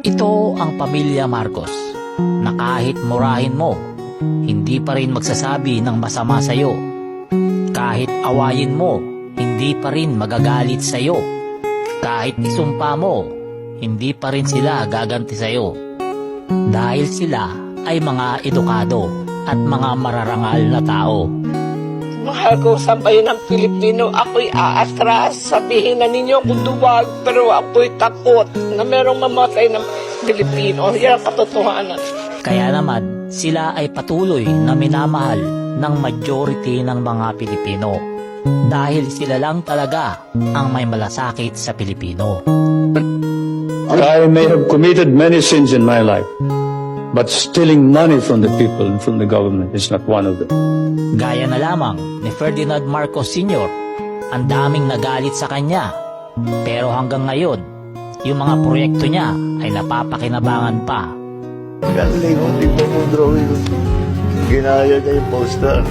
Ito ang pamilya Marcos na kahit murahin mo, hindi pa rin magsasabi ng masama sa'yo. Kahit awayin mo, hindi pa rin magagalit sa'yo. Kahit isumpa mo, hindi pa rin sila gaganti sa'yo. Dahil sila ay mga edukado at mga mararangal na tao. Mahal ko sa bayan ng Pilipino, ako'y aatras. Sabihin na ninyo kung duwag, pero ako'y takot na merong mamatay ng Pilipino. Yan ang katotohanan. Kaya naman, sila ay patuloy na minamahal ng majority ng mga Pilipino. Dahil sila lang talaga ang may malasakit sa Pilipino. I may have committed many sins in my life, but stealing money from the people and from the government is not one of them. Gaya na lamang ni Ferdinand Marcos Sr., ang daming nagalit sa kanya. Pero hanggang ngayon, yung mga proyekto niya ay napapakinabangan pa. Galing mo, tingnan mo drawing. Ginaya niya yung poster.